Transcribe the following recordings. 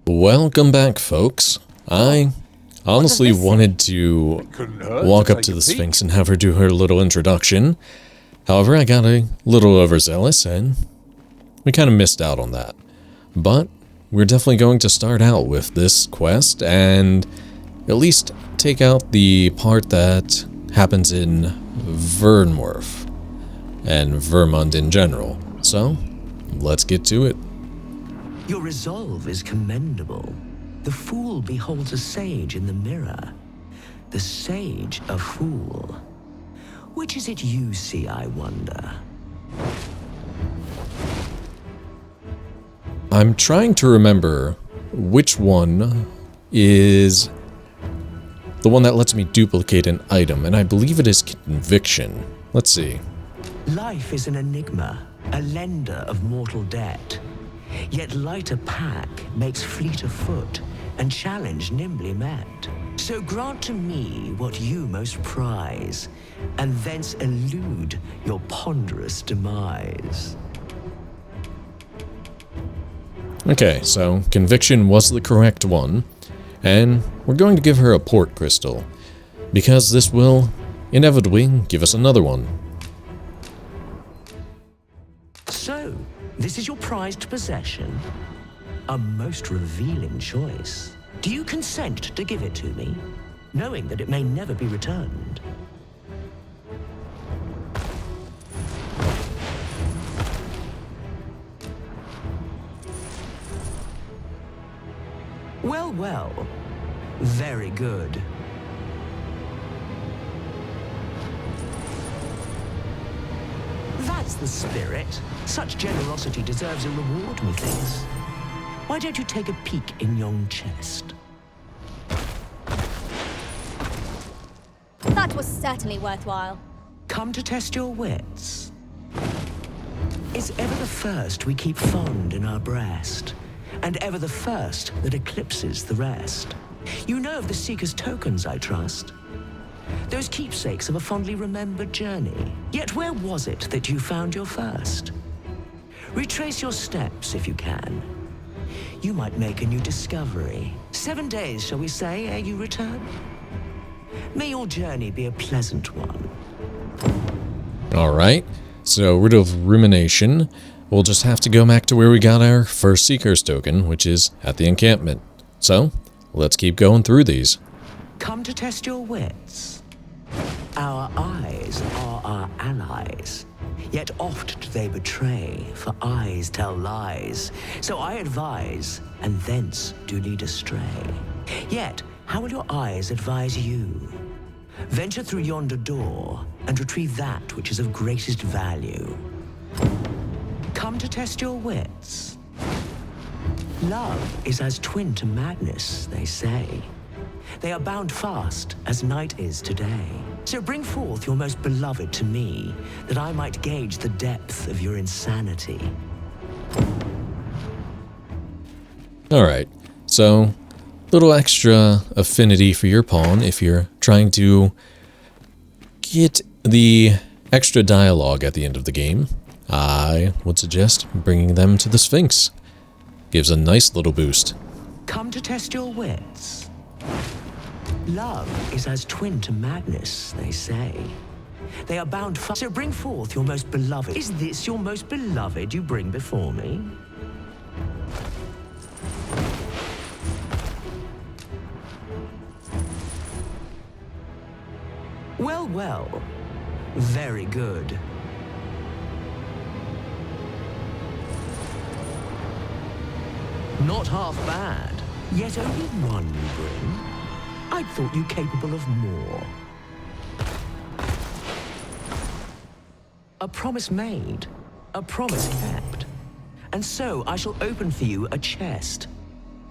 Welcome back, folks. I honestly wanted to walk up to the Sphinx and have her do her little introduction. However, I got a little overzealous and we kind of missed out on that. But we're definitely going to start out with this quest and at least take out the part that happens in Vernworth and Vermund in general. So, let's get to it. Your resolve is commendable. The fool beholds a sage in the mirror. The sage a fool. Which is it you see, I wonder? I'm trying to remember which one is the one that lets me duplicate an item, and I believe it is conviction. Let's see. Life is an enigma, a lender of mortal debt. Yet lighter pack makes fleeter foot, and challenge nimbly met. So grant to me what you most prize, and thence elude your ponderous demise. Okay, so conviction was the correct one, and we're going to give her a port crystal, because this will inevitably give us another one. So, this is your prized possession? A most revealing choice. Do you consent to give it to me, knowing that it may never be returned? Well, well. Very good. That's the spirit. Such generosity deserves a reward, methinks. Why don't you take a peek in yon chest? That was certainly worthwhile. Come to test your wits. Is ever the first we keep fond in our breast, and ever the first that eclipses the rest? You know of the Seeker's tokens, I trust. Those keepsakes of a fondly remembered journey. Yet where was it that you found your first? Retrace your steps if you can. You might make a new discovery. 7 days, shall we say, ere you return? May your journey be a pleasant one. Alright, so rid of rumination. We'll just have to go back to where we got our first Seeker's token, which is at the encampment. So, let's keep going through these. Come to test your wits. Our eyes are our allies, yet oft do they betray, for eyes tell lies. So I advise, and thence do lead astray. Yet, how will your eyes advise you? Venture through yonder door, and retrieve that which is of greatest value. Come to test your wits. Love is as twin to madness, they say. They are bound fast, as night is today. So bring forth your most beloved to me, that I might gauge the depth of your insanity. Alright, so little extra affinity for your pawn if you're trying to get the extra dialogue at the end of the game. I would suggest bringing them to the Sphinx. Gives a nice little boost. Come to test your wits. Love is as twin to madness, they say. They are bound fast. So bring forth your most beloved. Is this your most beloved you bring before me? Well, well. Very good. Not half bad. Yet only one you bring. I thought you capable of more. A promise made, a promise kept. And so I shall open for you a chest.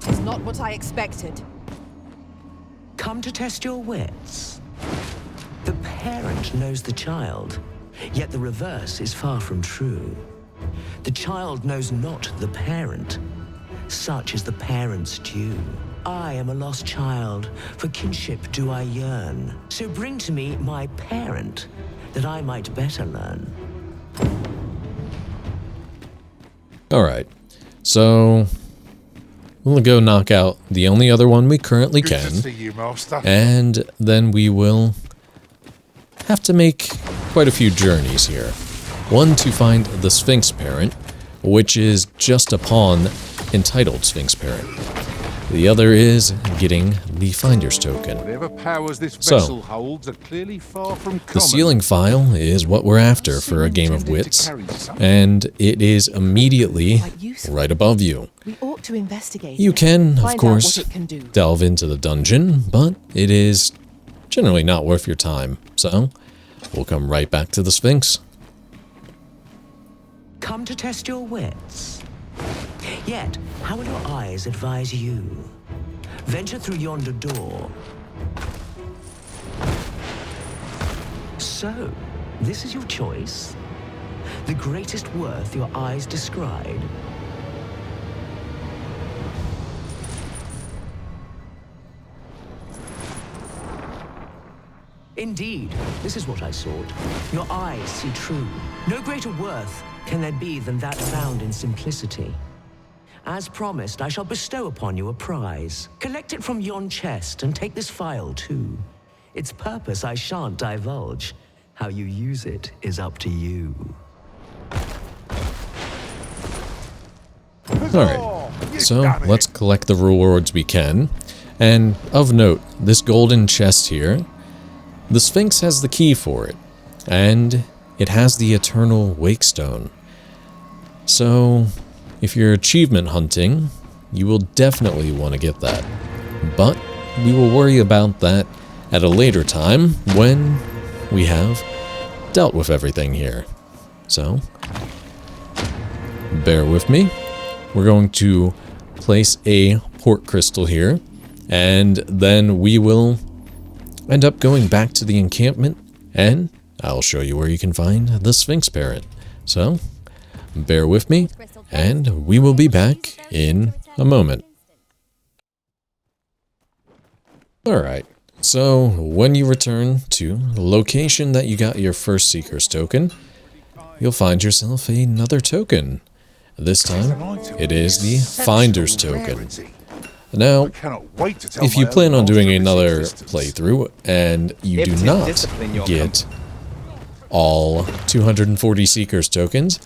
It's not what I expected. Come to test your wits. The parent knows the child, yet the reverse is far from true. The child knows not the parent. Such is the parent's due. I am a lost child, for kinship do I yearn. So bring to me my parent, that I might better learn. Alright, so we'll go knock out the only other one we currently Good to can. see you, Master. And then we will have to make quite a few journeys here. One to find the Sphinx Parent, which is just a pawn entitled Sphinx Parent. The other is getting the Finder's Token. Whatever powers this So, vessel holds are clearly far from common. The sealing file is what we're after for a game of Wits, and it is immediately right above you. We ought to investigate. You can, of Find out course, what it can do. delve into the dungeon, but it is generally not worth your time. So, we'll come right back to the Sphinx. Come to test your wits. Yet, how will your eyes advise you? Venture through yonder door. So, this is your choice? The greatest worth your eyes descried? Indeed, this is what I sought. Your eyes see true. No greater worth can there be than that found in simplicity. As promised, I shall bestow upon you a prize. Collect it from yon chest and take this file too. Its purpose I shan't divulge. How you use it is up to you. Alright, so let's collect the rewards we can. And of note, this golden chest here, the Sphinx has the key for it, and it has the Eternal Wakestone. So, if you're achievement hunting, you will definitely want to get that. But we will worry about that at a later time when we have dealt with everything here. So, bear with me. We're going to place a port crystal here, and then we will end up going back to the encampment, and I'll show you where you can find the Sphinx Parent. So, bear with me, and we will be back in a moment. Alright, so when you return to the location that you got your first Seeker's Token, you'll find yourself another token. This time, it is the Finder's Token. Now, if you plan on doing another playthrough and you do not get all 240 Seeker's Tokens,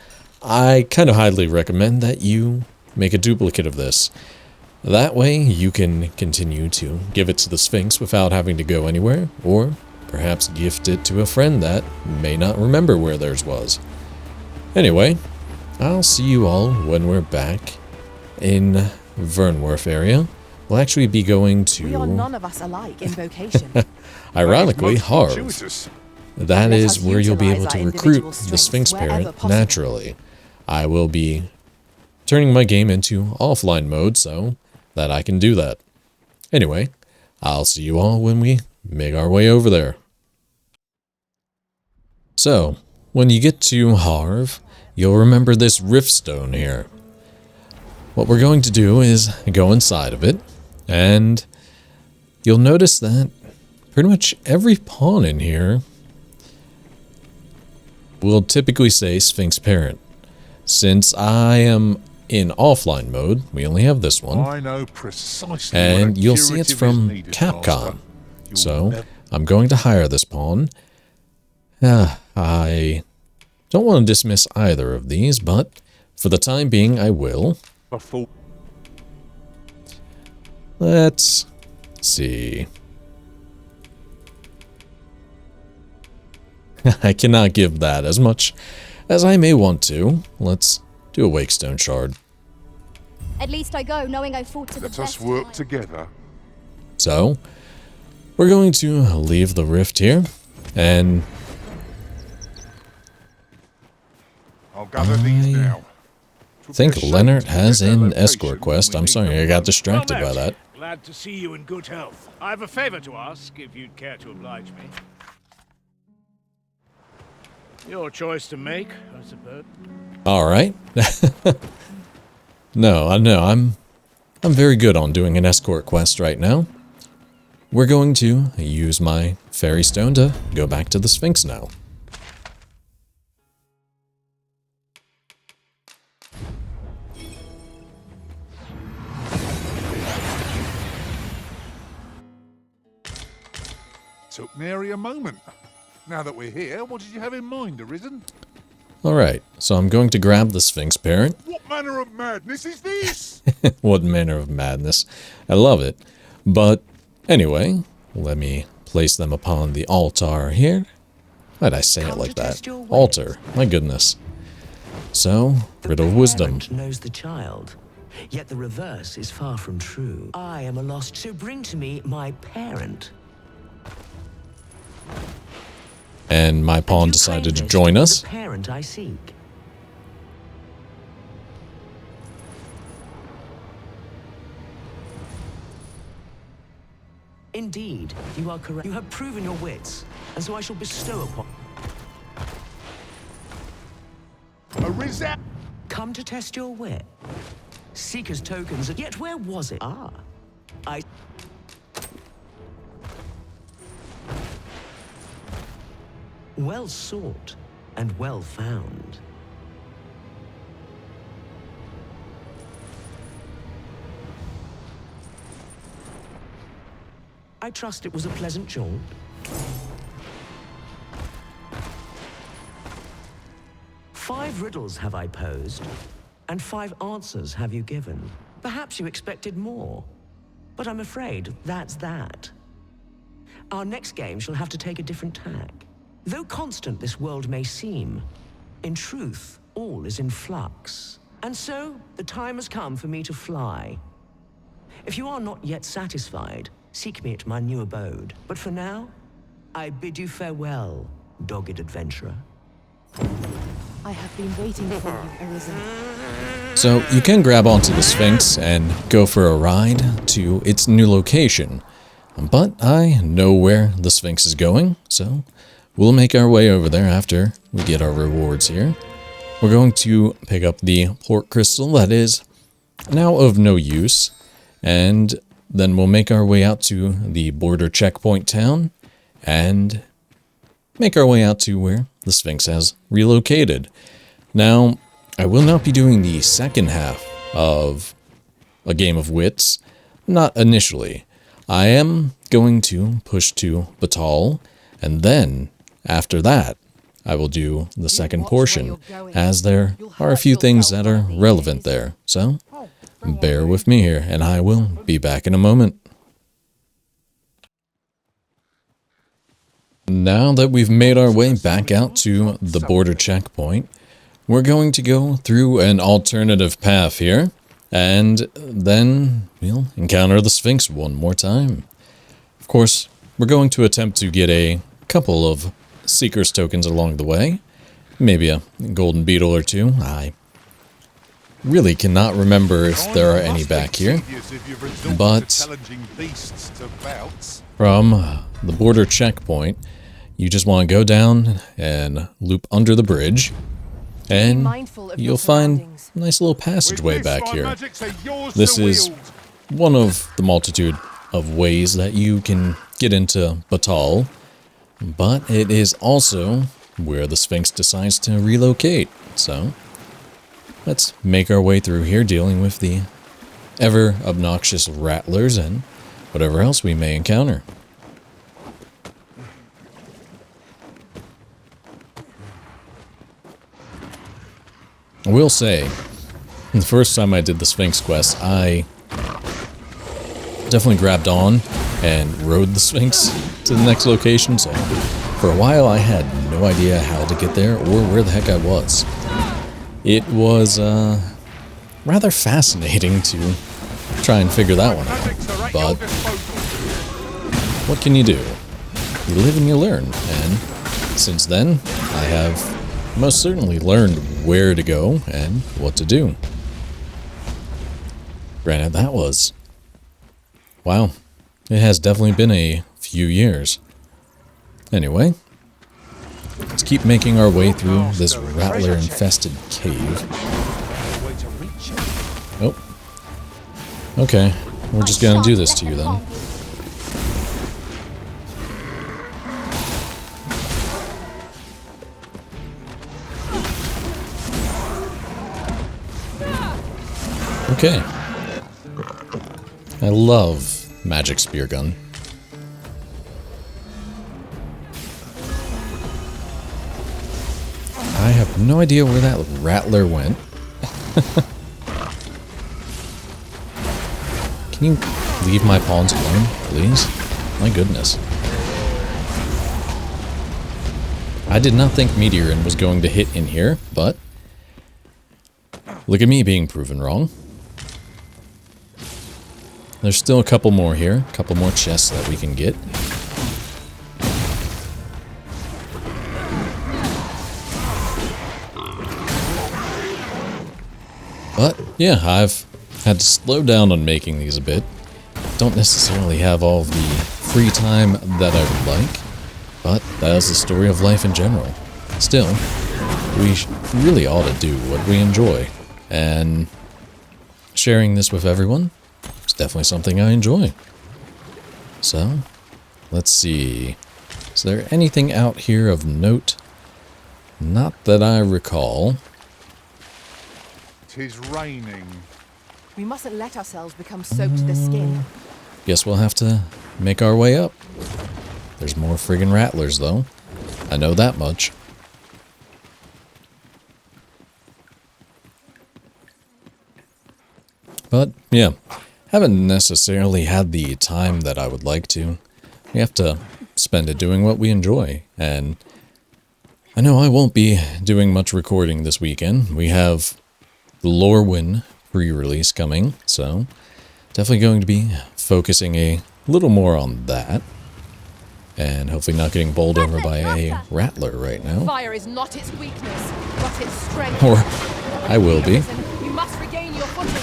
I kind of highly recommend that you make a duplicate of this. That way, you can continue to give it to the Sphinx without having to go anywhere, or perhaps gift it to a friend that may not remember where theirs was. Anyway, I'll see you all when we're back in Vernworth area. We'll actually be going to... We are none of us alike in vocation. ironically, Harv. That is where you'll be able to recruit the Sphinx Parent naturally. I will be turning my game into offline mode so that I can do that. Anyway, I'll see you all when we make our way over there. So, when you get to Harv, you'll remember this rift stone here. What we're going to do is go inside of it, and you'll notice that pretty much every pawn in here will typically say Sphinx Parent. Since I am in offline mode, we only have this one. I know precisely and you'll see it's from Capcom. So, I'm going to hire this pawn. I don't want to dismiss either of these, but for the time being, I will. Let's see. I cannot give that as much as I may want to. Let's do a Wakestone Shard. At least I go knowing I fought to the Let best. us work together. So, we're going to leave the rift here, and I'll gather these now. I think Leonard has an escort quest. I'm sorry, I got distracted by that. Glad to see you in good health. I have a favor to ask, if you'd care to oblige me. Your choice to make, I suppose. All right. No, I'm very good on doing an escort quest right now. We're going to use my fairy stone to go back to the Sphinx now. took nary a moment. Now that we're here, what did you have in mind, Arisen? Alright, so I'm going to grab the Sphinx Parent. What manner of madness is this? What manner of madness. I love it. But anyway, let me place them upon the altar here. Why'd I say it like that? Altar. My goodness. So, riddle of wisdom. The parent knows the child, yet the reverse is far from true. I am a lost, so bring to me my parent. And my pawn decided to join us. The parent I seek. Indeed, you are correct. You have proven your wits, and so I shall bestow upon. Arisen! Come to test your wit. Seeker's tokens, yet where was it? Ah, I. Well sought and well found. I trust it was a pleasant jaunt. Five riddles have I posed, and 5 answers have you given. Perhaps you expected more, but I'm afraid that's that. Our next game shall have to take a different tack. Though constant this world may seem, in truth, all is in flux. And so, the time has come for me to fly. If you are not yet satisfied, seek me at my new abode. But for now, I bid you farewell, dogged adventurer. I have been waiting for you, Arisen. So you can grab onto the Sphinx and go for a ride to its new location. But I know where the Sphinx is going, so we'll make our way over there after we get our rewards here. We're going to pick up the port crystal that is now of no use, and then we'll make our way out to the border checkpoint town and make our way out to where the Sphinx has relocated. Now, I will not be doing the second half of a game of Wits, not initially. I am going to push to Battahl, and then, after that, I will do the second portion, as there are a few things that are relevant there. So, bear with me here, and I will be back in a moment. Now that we've made our way back out to the border checkpoint, we're going to go through an alternative path here, and then we'll encounter the Sphinx one more time. Of course, we're going to attempt to get a couple of Seeker's tokens along the way, maybe a golden beetle or two. I really cannot remember if there are any back here, but from the border checkpoint, you just want to go down and loop under the bridge, and you'll find a nice little passageway back here. This is one of the multitude of ways that you can get into Battahl, but it is also where the Sphinx decides to relocate. So let's make our way through here, dealing with the ever obnoxious rattlers and whatever else we may encounter. I will say, the first time I did the Sphinx quest, I definitely grabbed on and rode the Sphinx to the next location, so for a while I had no idea how to get there or where the heck I was. It was rather fascinating to try and figure that one out, but what can you do? You live and you learn, and since then I have most certainly learned where to go and what to do. Granted, that was... wow. It has definitely been a few years. Anyway, let's keep making our way through this rattler-infested cave. Oh. Okay, we're just gonna do this to you then. Okay. I love magic spear gun. No idea where that rattler went. Can you leave my pawns alone, please? My goodness. I did not think Meteorin was going to hit in here, but look at me being proven wrong. There's still a couple more here, a couple more chests that we can get. But yeah, I've had to slow down on making these a bit. Don't necessarily have all the free time that I would like, but that is the story of life in general. Still, we really ought to do what we enjoy, and sharing this with everyone is definitely something I enjoy. So, let's see. Is there anything out here of note? Not that I recall. 'Tis raining. We mustn't let ourselves become soaked to the skin. Guess we'll have to make our way up. There's more friggin' rattlers, though. I know that much. But, yeah, haven't necessarily had the time that I would like to. We have to spend it doing what we enjoy, and I know I won't be doing much recording this weekend. We have the Lorwyn pre-release coming, so definitely going to be focusing a little more on that. And hopefully not getting bowled over by a rattler right now. Fire is not its weakness, but its strength. Or I will be. You must regain your footing.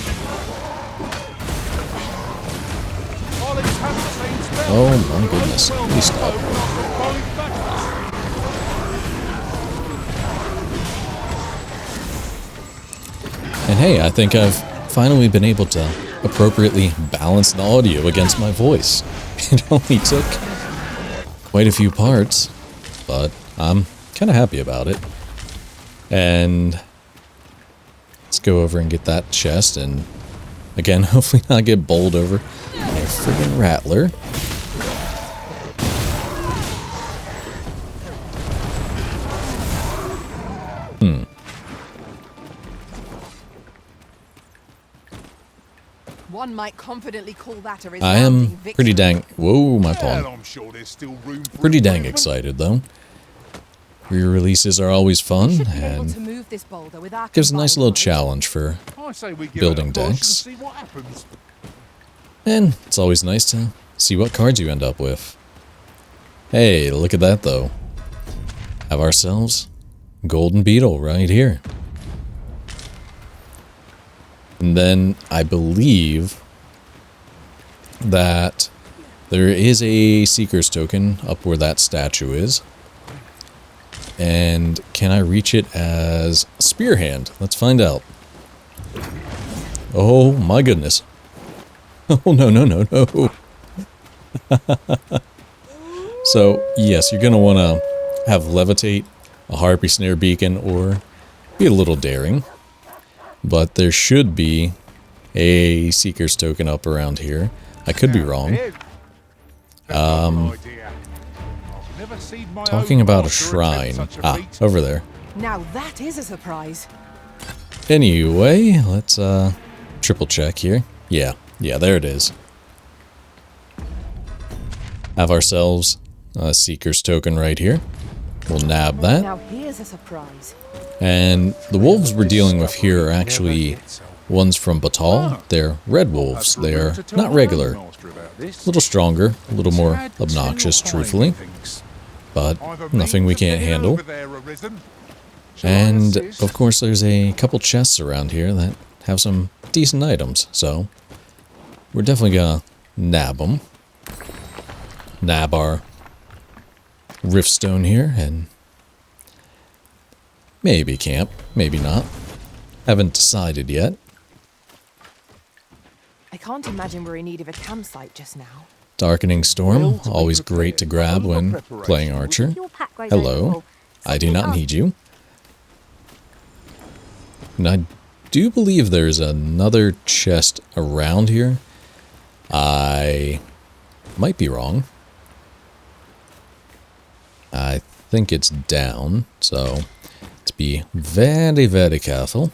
Oh my goodness. Please stop. And hey, I think I've finally been able to appropriately balance the audio against my voice. It only took quite a few parts, but I'm kind of happy about it. And let's go over and get that chest, and again, hopefully not get bowled over by a friggin' rattler. One might confidently call that a I resounding am victory. pretty dang... Whoa, my Well, pawn. I'm sure there's still room for Pretty dang improvement. excited, though. Re-releases are always We fun, should be able to and move this boulder with our gives a nice combined little might. challenge for... I say we give building it a push and decks. see what happens. And it's always nice to see what cards you end up with. Hey, look at that, though. Have ourselves Golden Beetle right here. And then I believe that there is a Seeker's token up where that statue is. And can I reach it as Spear Hand? Let's find out. Oh my goodness. Oh no, no, no, no. So, yes, you're going to want to have Levitate, a Harpy Snare Beacon, or be a little daring. But there should be a Seeker's token up around here. I could be wrong. Talking about a shrine. Ah, over there. Now that is a surprise. Anyway, let's triple check here. Yeah, there it is. Have ourselves a Seeker's token right here. We'll nab that. Now here's a surprise. And the wolves we're dealing with here are actually ones from Battahl. They're red wolves. They're not regular. A little stronger, a little more obnoxious, truthfully. But nothing we can't handle. And, of course, there's a couple chests around here that have some decent items. So, we're definitely gonna nab them. Nab our Riftstone here, and maybe camp, maybe not. Haven't decided yet. I can't imagine we're in need of a campsite just now. Darkening Storm, always great to grab when playing Archer. Hello, I do not need you. And I do believe there's another chest around here. I might be wrong. I think it's down, so to be very, very careful.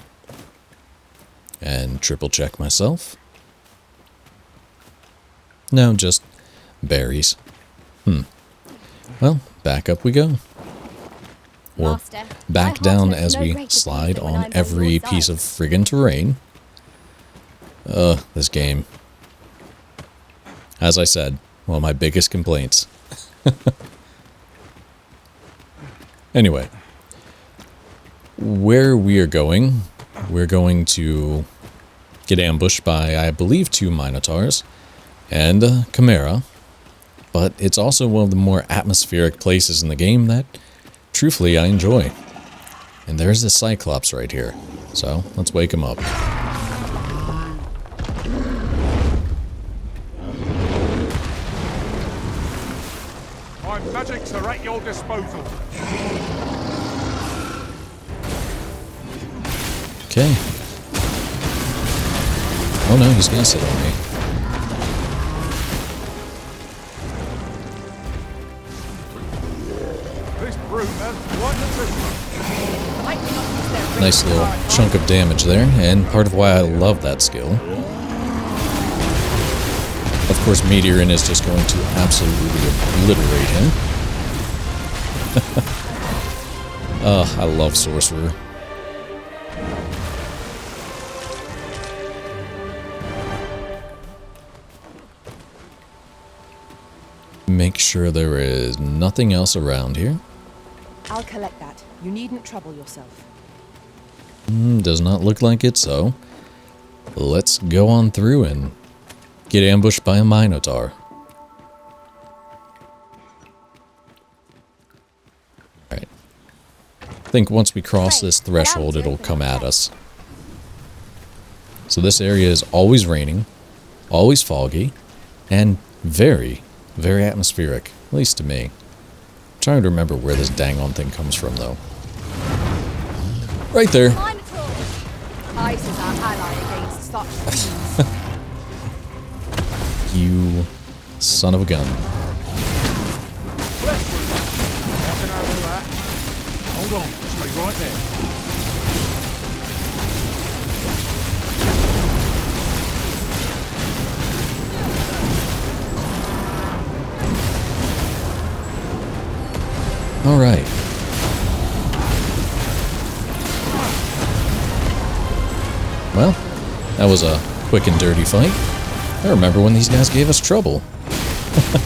And triple check myself. No, just berries. Well, back up we go. Or Master, back my down heart knows as no we greater slide pleasure when on I'm every your piece of side. friggin' terrain. This game. As I said, one of my biggest complaints. Anyway, where we are going, we're going to get ambushed by, I believe, 2 Minotaurs and a Chimera, but it's also one of the more atmospheric places in the game that, truthfully, I enjoy. And there's the Cyclops right here, so let's wake him up. My magics are at your disposal. Okay. Oh no, he's gonna sit on me. This brute has quite a system. Nice little chunk of damage there, and part of why I love that skill. Of course, Meteorin is just going to absolutely obliterate him. I love Sorcerer. Make sure there is nothing else around here. I'll collect that. You needn't trouble yourself. Does not look like it, so let's go on through and get ambushed by a Minotaur. Alright. I think once we cross this threshold, it'll come at us. So this area is always raining, always foggy, and very, very atmospheric, at least to me. I'm trying to remember where this dang on thing comes from, though. Right there. Minotaur! Ice is our ally against such fiends. You son of a gun. Hold on, stay right there. All right. Well, that was a quick and dirty fight. I remember when these guys gave us trouble.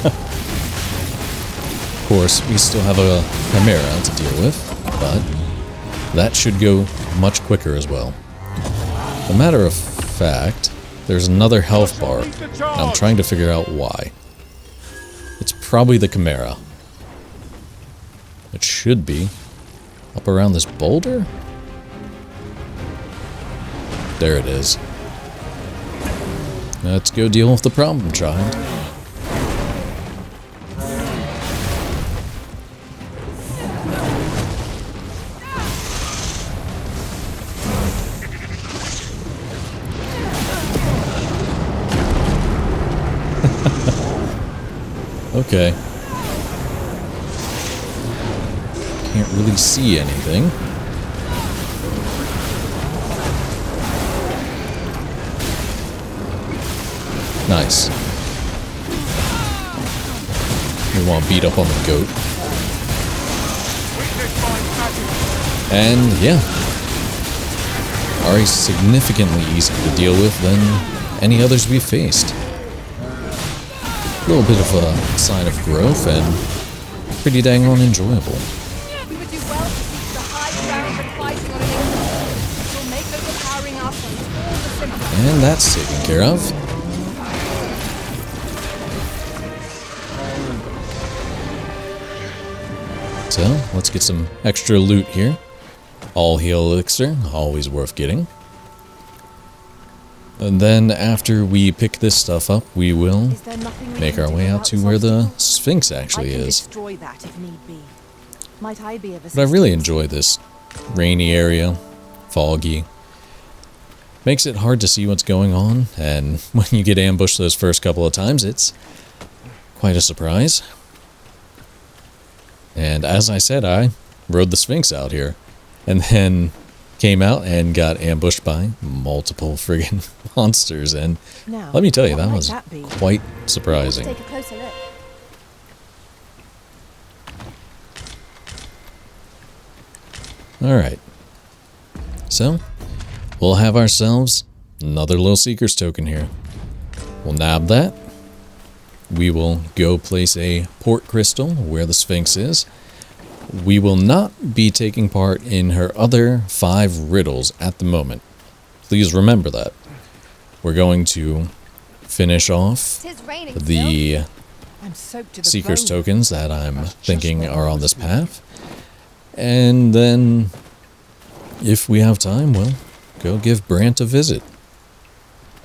Of course, we still have a Chimera to deal with, but that should go much quicker as well. As a matter of fact, there's another health bar, and I'm trying to figure out why. It's probably the Chimera. It should be up around this boulder? There it is. Let's go deal with the problem, child. Okay. Can't really see anything. Nice. We want to beat up on the goat. And yeah. Are significantly easier to deal with than any others we've faced. A little bit of a sign of growth and pretty dang on enjoyable. We would do well to seek the high ground and fighting on an equal. It will make overpowering our points all the simpler. And that's taken care of. So, let's get some extra loot here. All heal elixir, always worth getting. And then after we pick this stuff up, we will Is there nothing we make can our do way out about to this where the obstacle? Sphinx actually I can is. destroy that if need be. Might I be of But I really assistance? enjoy this rainy area, foggy. Makes it hard to see what's going on, and when you get ambushed those first couple of times, it's quite a surprise. And as I said, I rode the Sphinx out here. and then came out and got ambushed by multiple friggin' monsters. And Now, let me tell you, what that might was that be? quite surprising. Take a closer look. Alright. So, we'll have ourselves another little Seeker's token here. We'll nab that. We will go place a port crystal where the Sphinx is. We will not be taking part in her other 5 riddles at the moment. Please remember that. We're going to finish off Tis raining the I'm soaked to the Seeker's bone. tokens that I'm thinking are on this path. And then, if we have time, we'll go give Brant a visit.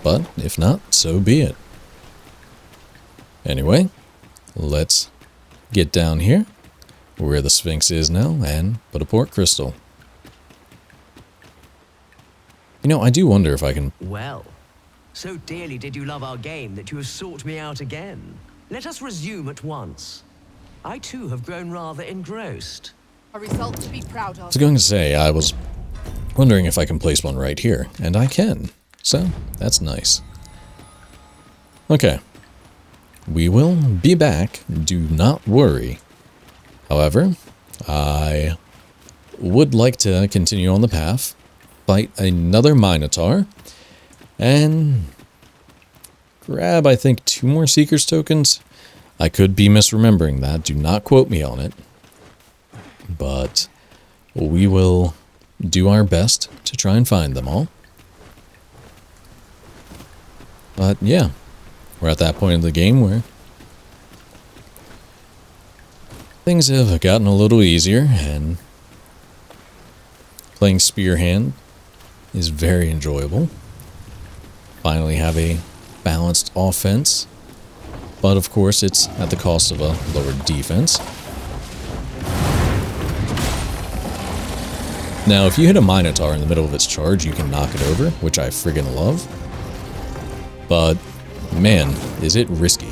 But if not, so be it. Anyway, let's get down here, where the Sphinx is now, and put a port crystal. You know, I do wonder if I can... Well, so dearly did you love our game that you have sought me out again. Let us resume at once. I too have grown rather engrossed. A result to be proud I of. was going to say, I was wondering if I can place one right here, and I can. So, that's nice. Okay. We will be back, do not worry. However, I would like to continue on the path, fight another Minotaur, and grab, I think, 2 more Seeker's tokens. I could be misremembering that, do not quote me on it. But we will do our best to try and find them all. But yeah, we're at that point in the game where things have gotten a little easier, and playing Spear Hand is very enjoyable. Finally have a balanced offense, but of course it's at the cost of a lower defense. Now, if you hit a Minotaur in the middle of its charge, you can knock it over, which I friggin' love. But, man, is it risky.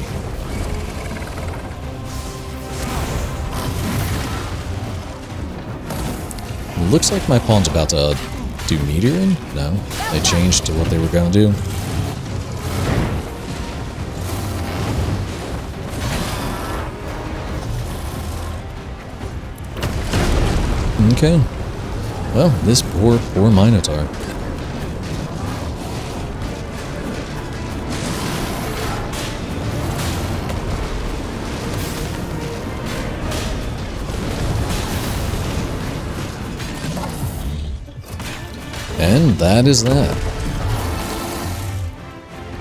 Looks like my pawn's about to do metering? No, they changed to what they were gonna do. Okay. Well, this poor Minotaur. And that is that.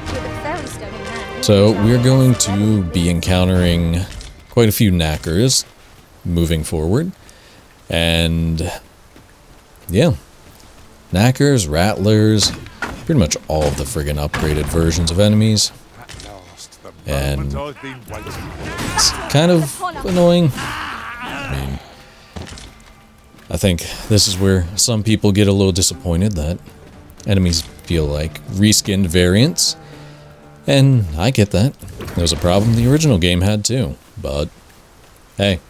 With a fairy stone in hand. So we're going to be encountering quite a few knackers moving forward. And yeah, knackers, rattlers, pretty much all of the friggin' upgraded versions of enemies. At last, the And moment I've been waiting for. it's kind of annoying. I mean, I think this is where some people get a little disappointed that enemies feel like reskinned variants. And I get that. There was a problem the original game had too. But, hey,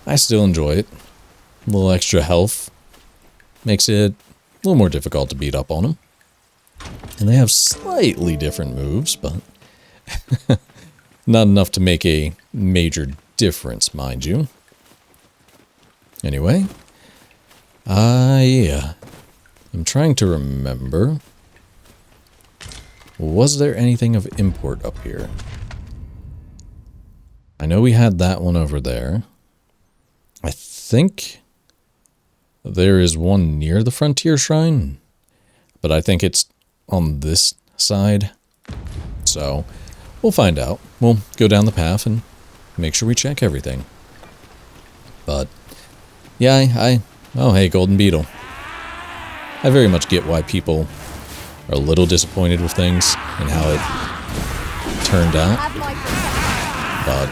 I still enjoy it. A little extra health makes it a little more difficult to beat up on them. And they have slightly different moves, but not enough to make a major difference, mind you. Anyway, I'm trying to remember. Was there anything of import up here? I know we had that one over there. I think there is one near the Frontier Shrine, but I think it's on this side. So, we'll find out. We'll go down the path and make sure we check everything. But, yeah, oh hey, Golden Beetle. I very much get why people are a little disappointed with things and how it turned out, Have my protection. but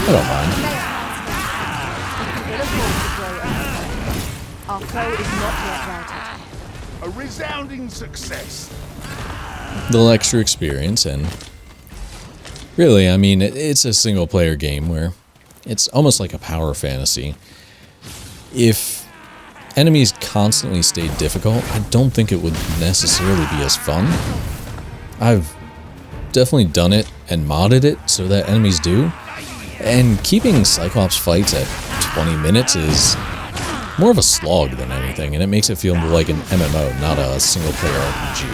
I don't mind. It will afford to grow over. Our foe is not yet routed. A resounding success. A little extra experience, and really, I mean, it's a single player game where it's almost like a power fantasy. If enemies constantly stayed difficult, I don't think it would necessarily be as fun. I've definitely done it and modded it so that enemies do. And keeping Cyclops fights at 20 minutes is more of a slog than anything, and it makes it feel more like an MMO, not a single-player RPG.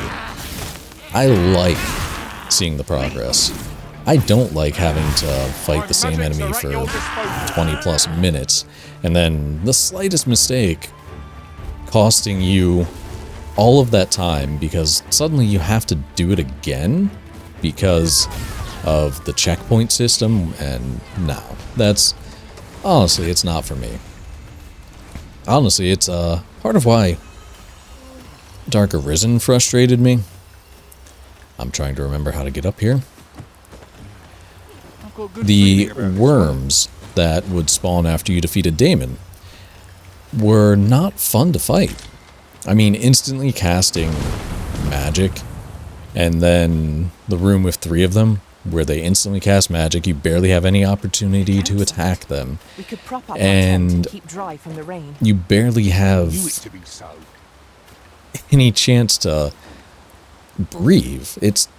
I like seeing the progress. I don't like having to fight the same enemy for 20-plus minutes, and then the slightest mistake costing you all of that time because suddenly you have to do it again because of the checkpoint system, and no, that's honestly, it's not for me. Honestly, it's part of why Dark Arisen frustrated me. I'm trying to remember how to get up here. The worms that would spawn after you defeated Daemon were not fun to fight. I mean, instantly casting magic, and then the room with 3 of them, where they instantly cast magic, you barely have any opportunity to attack them. We could prop up And keep dry from the rain. you barely have any chance to breathe. It's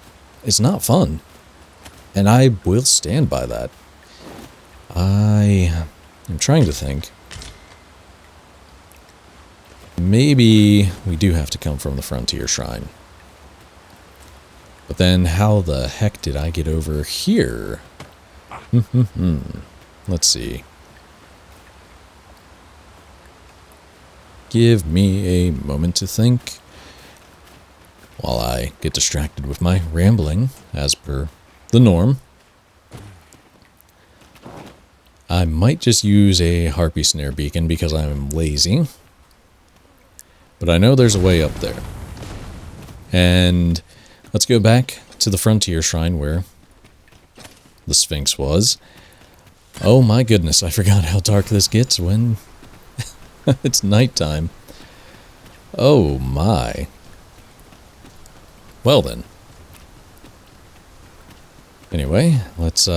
not fun. And I will stand by that. I'm trying to think. Maybe we do have to come from the Frontier Shrine. But then how the heck did I get over here? Let's see. Give me a moment to think while I get distracted with my rambling, as per the norm. I might just use a harpy snare beacon because I'm lazy. But I know there's a way up there. And let's go back to the Frontier Shrine where the Sphinx was. Oh my goodness, I forgot how dark this gets when it's nighttime. Oh my. Well then. Anyway, let's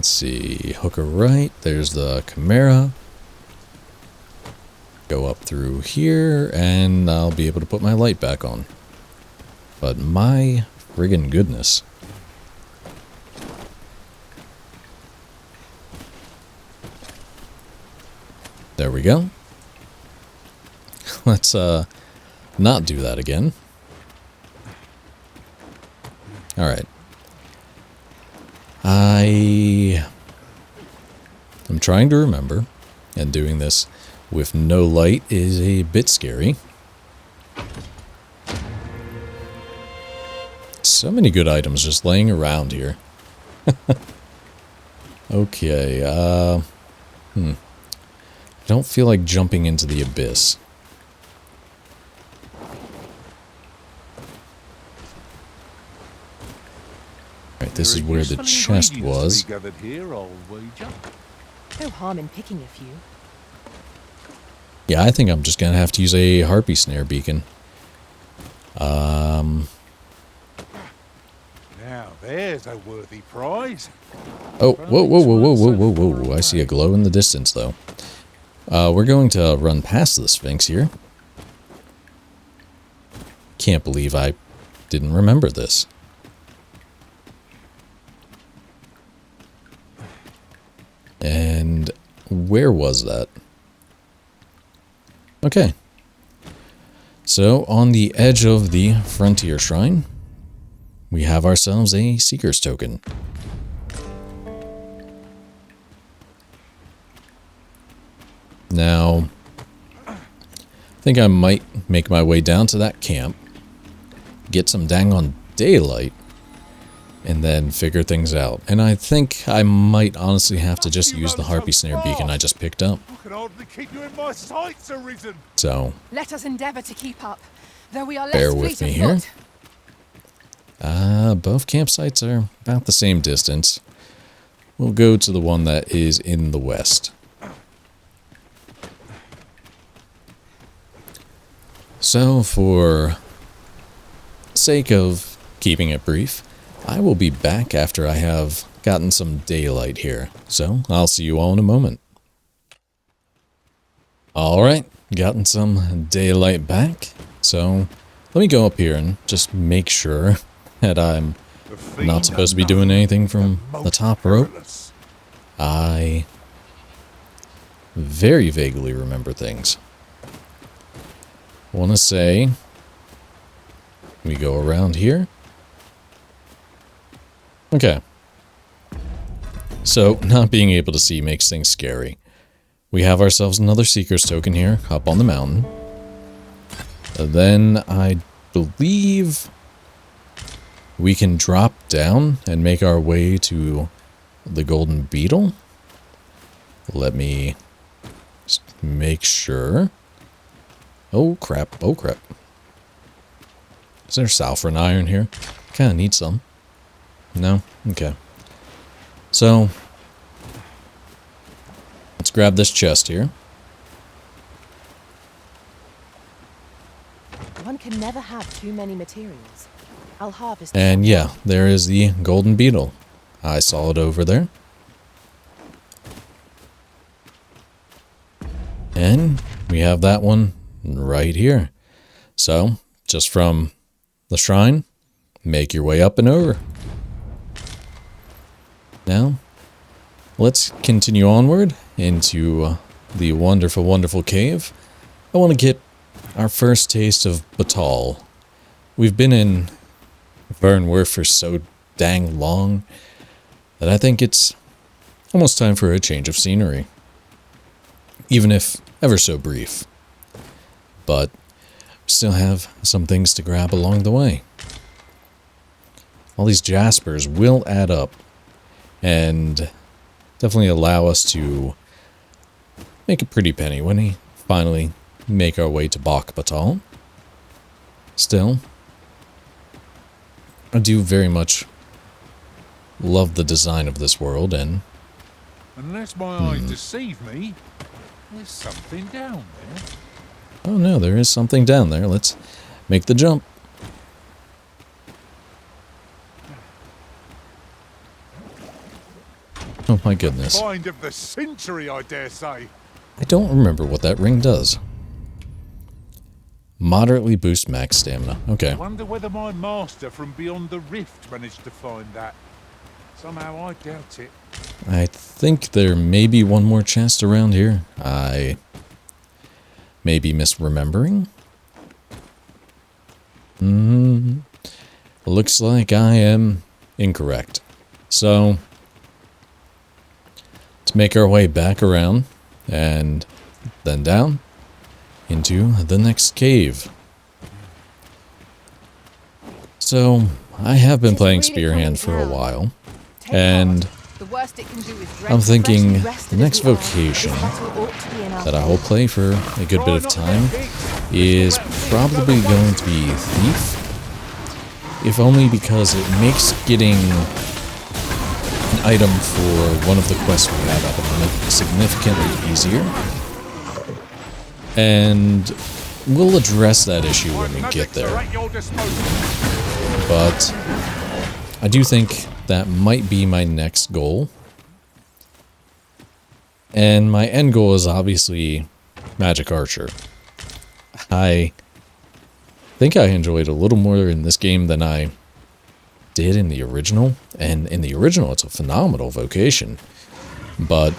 see. Hook a right. There's the Chimera. Go up through here, and I'll be able to put my light back on. But my friggin' goodness. There we go. Let's not do that again. Alright. I'm trying to remember, and doing this with no light is a bit scary. So many good items just laying around here. Okay, I don't feel like jumping into the abyss. Right, this is where the chest was. No harm in picking a few. Yeah, I think I'm just gonna have to use a harpy snare beacon. Now there's a worthy prize. Oh, whoa. I see a glow in the distance, though. We're going to run past the Sphinx here. Can't believe I didn't remember this. And where was that? Okay. So, on the edge of the Frontier Shrine, we have ourselves a Seeker's Token. Now, I think I might make my way down to that camp, get some dang on daylight, and then figure things out. And I think I might honestly have to just use the harpy snare beacon I just picked up. I can hardly keep you in my sights, Arisen. So, Let us endeavour to keep up, though we are less bear with fleet me of here. foot. Both campsites are about the same distance. We'll go to the one that is in the west. So, for sake of keeping it brief, I will be back after I have gotten some daylight here. So, I'll see you all in a moment. Alright, gotten some daylight back. So, let me go up here and just make sure that I'm not supposed to be doing anything from the top rope. I very vaguely remember things. I want to say we go around here. Okay. So, not being able to see makes things scary. We have ourselves another Seeker's Token here, up on the mountain. Then, I believe we can drop down and make our way to the Golden Beetle. Let me just make sure. Oh, crap. Oh, crap. Is there Sulfuran Iron here? Kinda need some. No? Okay. So, let's grab this chest here. One can never have too many materials. I'll harvest. And yeah, there is the Golden Beetle. I saw it over there. And we have that one right here. So, just from the shrine, make your way up and over. Now, let's continue onward into the wonderful, wonderful cave. I want to get our first taste of Battahl. We've been in Vernworth for so dang long that I think it's almost time for a change of scenery. Even if ever so brief. But still have some things to grab along the way. All these jaspers will add up and definitely allow us to make a pretty penny when we finally make our way to Battahl. Still, I do very much love the design of this world, and unless my eyes deceive me, there's something down there. oh no, there is something down there. Let's make the jump. Oh my goodness. Find of the century, I dare say. I don't remember what that ring does. Moderately boost max stamina. Okay. Wonder whether my master from beyond the rift managed to find that. Somehow I doubt it. I think there may be one more chest around here. I may be misremembering. Looks like I am incorrect. So, let's make our way back around and then down into the next cave. So, I have been playing Spearhand for a while, and I'm thinking the next vocation that I will play for a good bit of time is probably going to be Thief, if only because it makes getting an item for one of the quests we have at the moment significantly easier. And we'll address that issue when we get there. But I do think that might be my next goal. And my end goal is obviously Magic Archer. I think I enjoyed a little more in this game than I did in the original. And in the original, it's a phenomenal vocation. But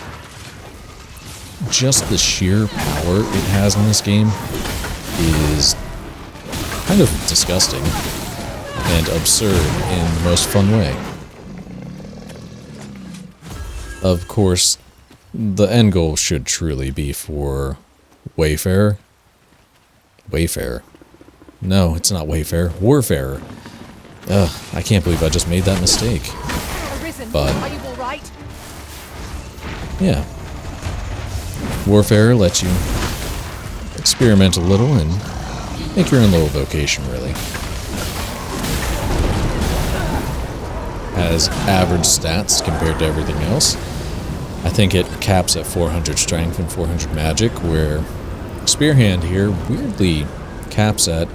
just the sheer power it has in this game is kind of disgusting and absurd in the most fun way. Of course, the end goal should truly be for Wayfarer. Wayfarer. No, it's not Wayfarer. Warfarer. Ugh, I can't believe I just made that mistake. But Are you all right? yeah. Warfare lets you experiment a little and make your own little vocation, really. Has average stats compared to everything else. I think it caps at 400 strength and 400 magic, where Spearhand here weirdly caps at,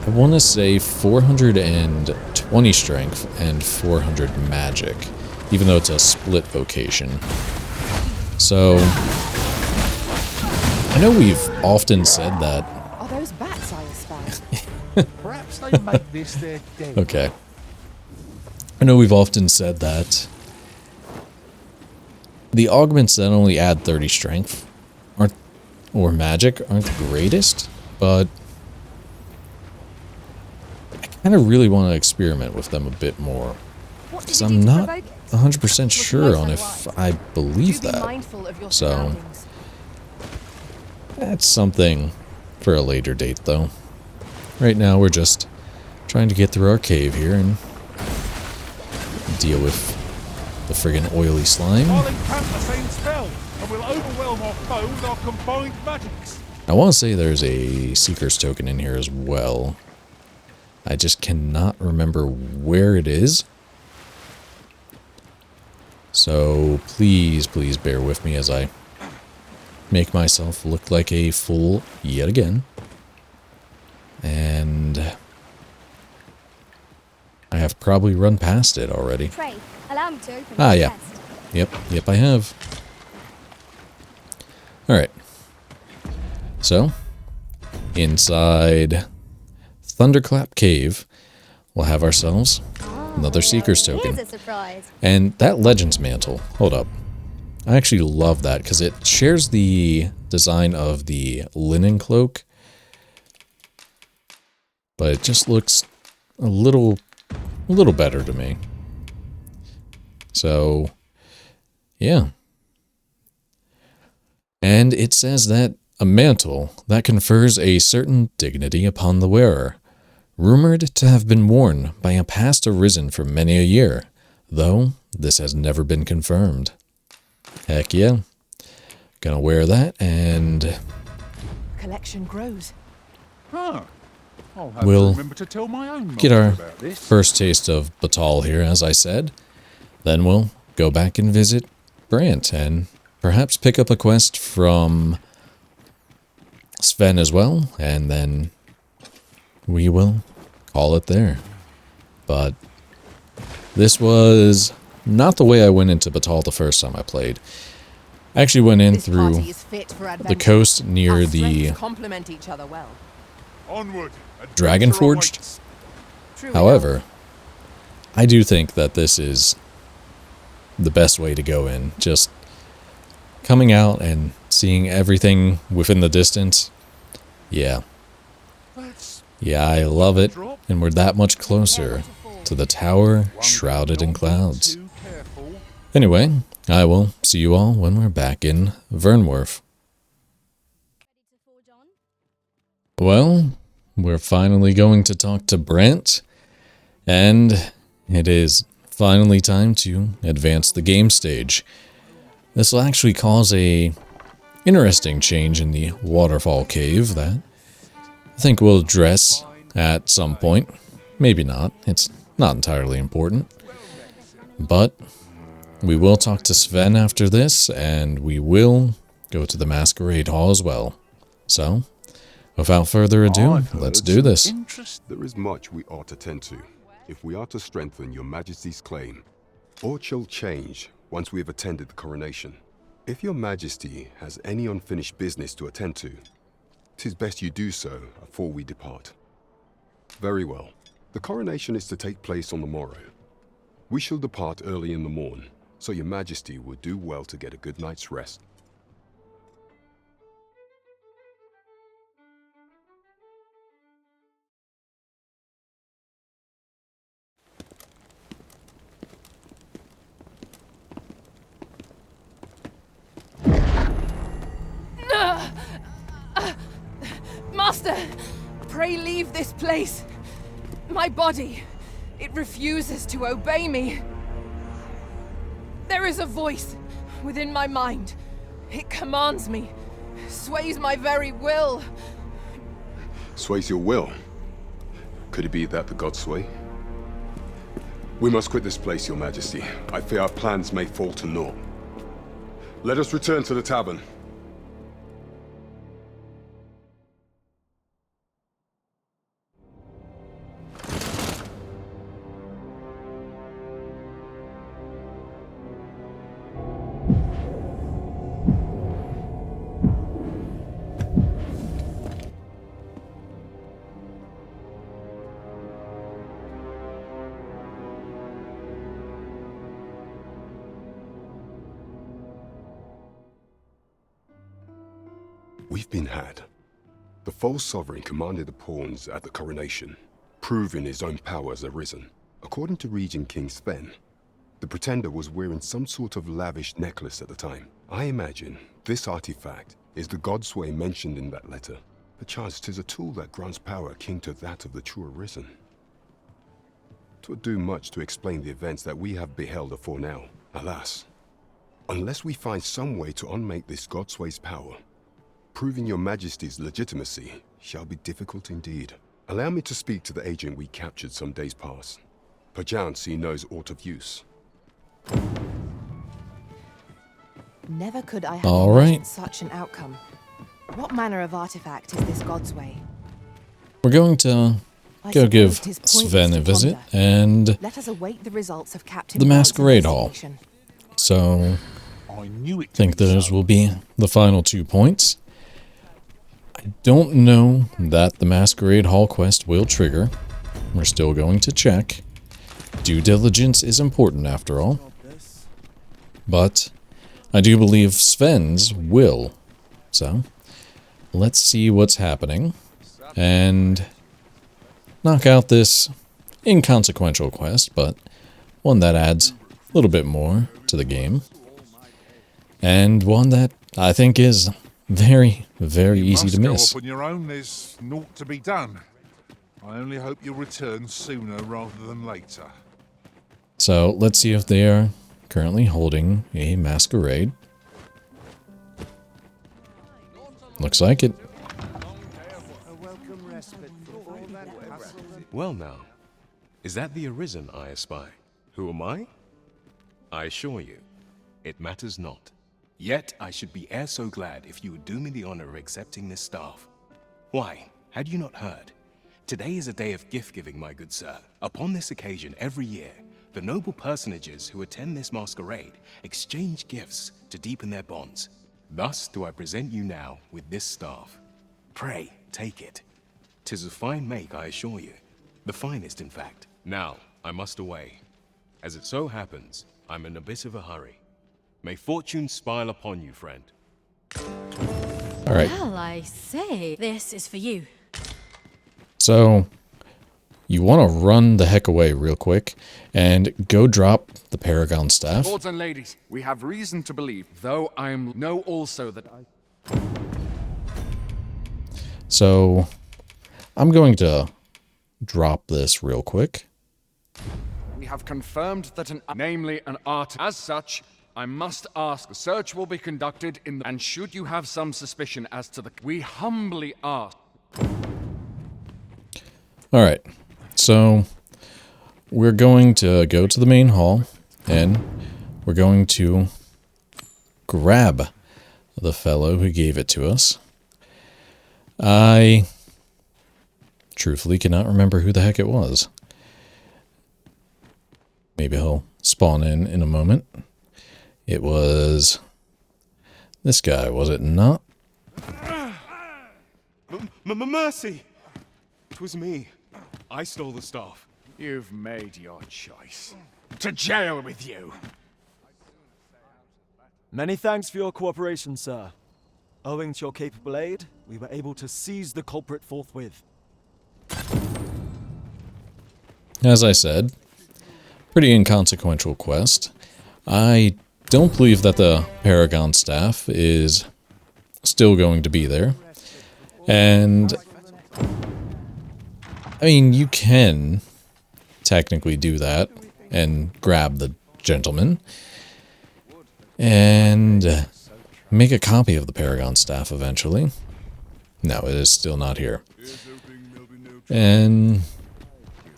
I want to say, 420 strength and 400 magic, even though it's a split vocation. So I I know we've often said that. Are those bats I espy? Perhaps they make this their den. Okay. I know we've often said that the augments that only add 30 strength aren't, or magic aren't the greatest, but I kind of really want to experiment with them a bit more. Because I'm not 100% sure on if I believe that. So, that's something for a later date, though. Right now, we're just trying to get through our cave here and deal with the friggin' oily slime. I'll encamp the same spell, and we'll overwhelm our foe with our combined magics. I want to say there's a Seeker's token in here as well. I just cannot remember where it is. So please, please bear with me as I make myself look like a fool yet again. And I have probably run past it already. Pray, allow me to open Ah, my yeah. chest. Yep, I have. Alright. So, inside Thunderclap Cave, we'll have ourselves another Seeker's token. Here's a surprise. And that Legends Mantle, hold up. I actually love that because it shares the design of the linen cloak, but it just looks a little better to me. So, yeah. And it says that a mantle that confers a certain dignity upon the wearer, rumored to have been worn by a past arisen for many a year, though this has never been confirmed. Heck yeah. Gonna wear that and Collection grows. Huh. I'll have We'll to remember to tell my own get mother our about this. first taste of Battahl here, as I said. Then we'll go back and visit Brant and perhaps pick up a quest from Sven as well, and then we will call it there. But this was not the way I went into Battahl the first time I played. I actually went in This through party is fit for the adventure. coast near Our the strengths complement each other well. Onward. Dragon adventure Forged. awaits. True However, I do think that this is the best way to go in. Just coming out and seeing everything within the distance. Yeah. That's Yeah, I love it. And we're that much closer to the tower shrouded in clouds. too careful. Anyway, I will see you all when we're back in Vernworth. Well, we're finally going to talk to Brant, and it is finally time to advance the game stage. This will actually cause a interesting change in the waterfall cave that I think we'll address at some point. Maybe not, it's not entirely important. But we will talk to Sven after this, and we will go to the Masquerade Hall as well. So, without further ado, I've heard let's do some this. There is much we ought to tend to, if we are to strengthen your majesty's claim. Aught shall change once we have attended the coronation. If your majesty has any unfinished business to attend to, 'tis best you do so afore we depart. Very well. The coronation is to take place on the morrow. We shall depart early in the morn, so your majesty would do well to get a good night's rest. Master, pray leave this place. My body, it refuses to obey me. There is a voice within my mind. It commands me, sways my very will. Sways your will? Could it be that the gods sway? We must quit this place, your majesty. I fear our plans may fall to naught. Let us return to the tavern. we've been had. The false sovereign commanded the pawns at the coronation, proving his own power has arisen. According to Regent King Sven, the pretender was wearing some sort of lavish necklace at the time. I imagine this artifact is the Godsway mentioned in that letter. Perchance 'tis a tool that grants power akin to that of the true arisen. 'Twould do much to explain the events that we have beheld afore now. Alas, unless we find some way to unmake this Godsway's power, proving your majesty's legitimacy shall be difficult indeed. Allow me to speak to the agent we captured some days past. Perchance he knows aught of use. Never could I have All right. imagined such an outcome. What manner of artifact is this Godsway? We're going to I go give suppose 'tis pointless Sven to a visit ponder. and Let us await the results of Captain the Ward's Masquerade Hall. investigation. So I knew it. I think those will be the final 2 points. I don't know that the Masquerade Hall quest will trigger. We're still going to check. Due diligence is important after all. But I do believe Sven's will. So let's see what's happening and knock out this inconsequential quest, but one that adds a little bit more to the game. And one that I think is very, very easy to miss. Go up on your own. There's naught to be done. I only hope you'll return sooner rather than later. So let's see if they are currently holding a masquerade. Looks like it. Well now, is that the Arisen I espy? Who am I? I assure you, it matters not. Yet I should be e'er so glad if you would do me the honor of accepting this staff. Why, had you not heard? Today is a day of gift-giving, my good sir. Upon this occasion, every year, the noble personages who attend this masquerade exchange gifts to deepen their bonds. Thus do I present you now with this staff. Pray, take it. 'Tis a fine make, I assure you. The finest, in fact. Now, I must away. As it so happens, I'm in a bit of a hurry. May fortune smile upon you, friend. All right. Well, I say, this is for you. So you want to run the heck away real quick and go drop the Paragon staff. Lords and ladies, we have reason to believe, though I know also that So I'm going to drop this real quick. we have confirmed that namely an art. As such, I must ask, the search will be conducted in and should you have some suspicion as to the... We humbly ask. All right. So we're going to go to the main hall and we're going to grab the fellow who gave it to us. I truthfully cannot remember who the heck it was. Maybe he'll spawn in a moment. It was this guy, was it not? Mercy! 'Twas me. I stole the staff. You've made your choice. To jail with you! Many thanks for your cooperation, sir. Owing to your capable aid, we were able to seize the culprit forthwith. As I said, pretty inconsequential quest. I don't believe that the Paragon staff is still going to be there. And I mean, you can technically do that and grab the gentleman and make a copy of the Paragon staff eventually. No, it is still not here. And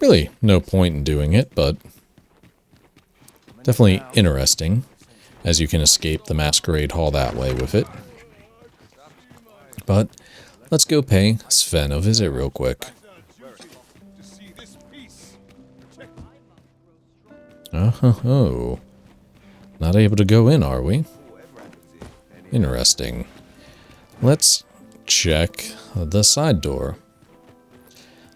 really no point in doing it, but definitely interesting, as you can escape the Masquerade Hall that way with it. But let's go pay Sven a visit real quick. Oh, not able to go in, are we? Interesting. Let's check the side door.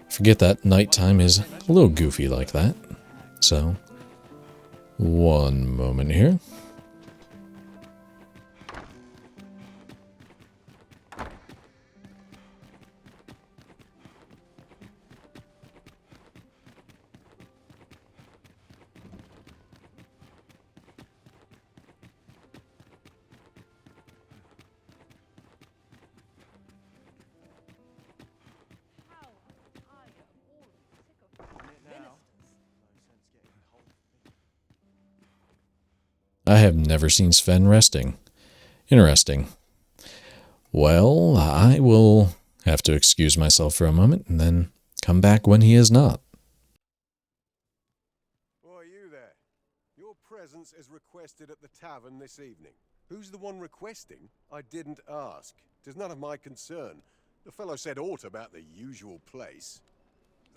Forget that nighttime is a little goofy like that. So, one moment here. I have never seen Sven resting. Interesting. Well, I will have to excuse myself for a moment and then come back when he is not. Why, you there? Your presence is requested at the tavern this evening. Who's the one requesting? I didn't ask. 'Tis none of my concern. The fellow said aught about the usual place.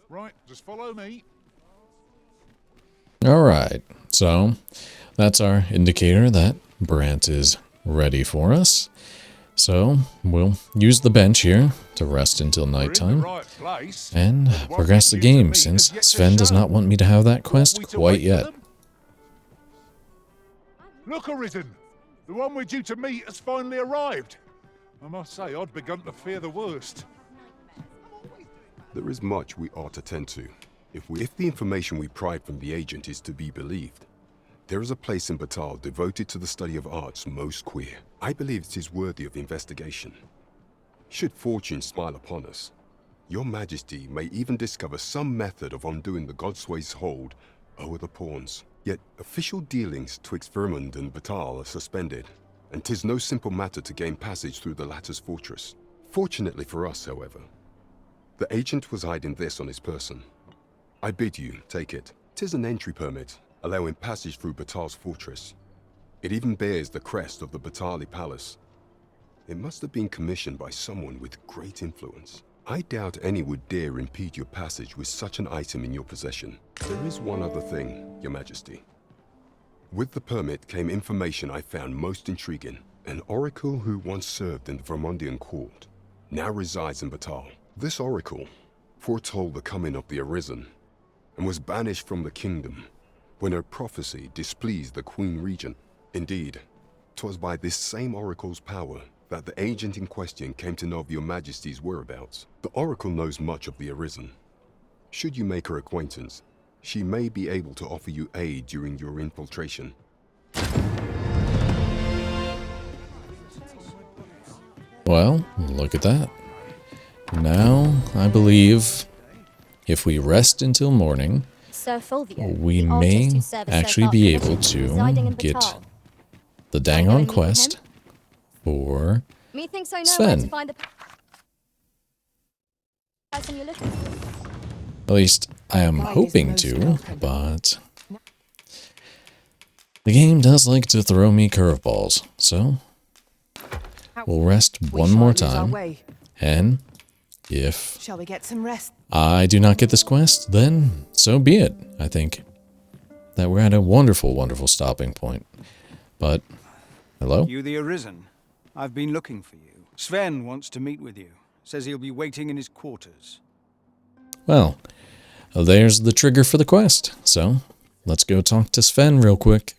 Right, just follow me. Alright, so that's our indicator that Brant is ready for us. So we'll use the bench here to rest until nighttime and progress the game, since Sven does not want me to have that quest quite yet. Look, Arisen! The one we're due to meet has finally arrived. I must say, I'd begun to fear the worst. There is much we ought to tend to. If the information we pried from the agent is to be believed, there is a place in Battahl devoted to the study of arts most queer. I believe it is worthy of investigation. Should fortune smile upon us, your majesty may even discover some method of undoing the Godsway's hold over the pawns. Yet official dealings twixt Vermund and Battahl are suspended, and 'tis no simple matter to gain passage through the latter's fortress. Fortunately for us, however, the agent was hiding this on his person. I bid you take it. 'Tis an entry permit, allowing passage through Battahl's fortress. It even bears the crest of the Battahl Palace. It must have been commissioned by someone with great influence. I doubt any would dare impede your passage with such an item in your possession. There is one other thing, your majesty. With the permit came information I found most intriguing. An oracle who once served in the Vermundian court now resides in Battahl. This oracle foretold the coming of the Arisen and was banished from the kingdom when her prophecy displeased the Queen Regent. Indeed, 'twas by this same oracle's power that the agent in question came to know of your majesty's whereabouts. The oracle knows much of the Arisen. Should you make her acquaintance, she may be able to offer you aid during your infiltration. Well, look at that. Now, I believe if we rest until morning, we may actually be able to get the dang-on quest for Sven. At least I am hoping to, but the game does like to throw me curveballs, so we'll rest one more time, and if Shall we get some rest? I do not get this quest, then so be it. I think that we're at a wonderful, wonderful stopping point. But, hello? You the Arisen? I've been looking for you. Sven wants to meet with you. Says he'll be waiting in his quarters. Well, there's the trigger for the quest. So, let's go talk to Sven real quick.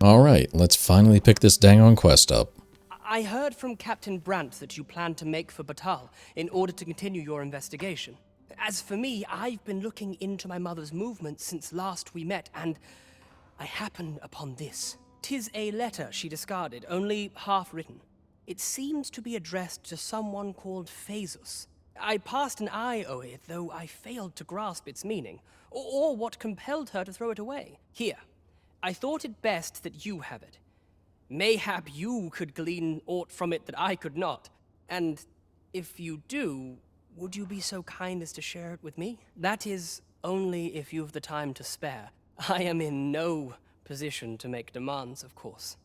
Alright, let's finally pick this dang-on quest up. I heard from Captain Brant that you plan to make for Battahl in order to continue your investigation. As for me, I've been looking into my mother's movements since last we met, and I happened upon this. 'Tis a letter she discarded, only half written. It seems to be addressed to someone called Phaesus. I passed an eye over it, though I failed to grasp its meaning, or what compelled her to throw it away. Here, I thought it best that you have it. Mayhap you could glean aught from it that I could not. And if you do, would you be so kind as to share it with me? That is, only if you've the time to spare. I am in no position to make demands, of course.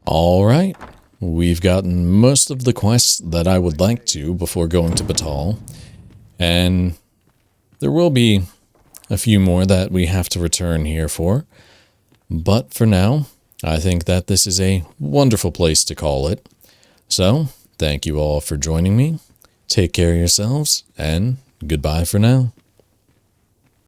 Alright, we've gotten most of the quests that I would like to before going to Battahl. And there will be a few more that we have to return here for. But for now, I think that this is a wonderful place to call it. So, thank you all for joining me. Take care of yourselves, and goodbye for now.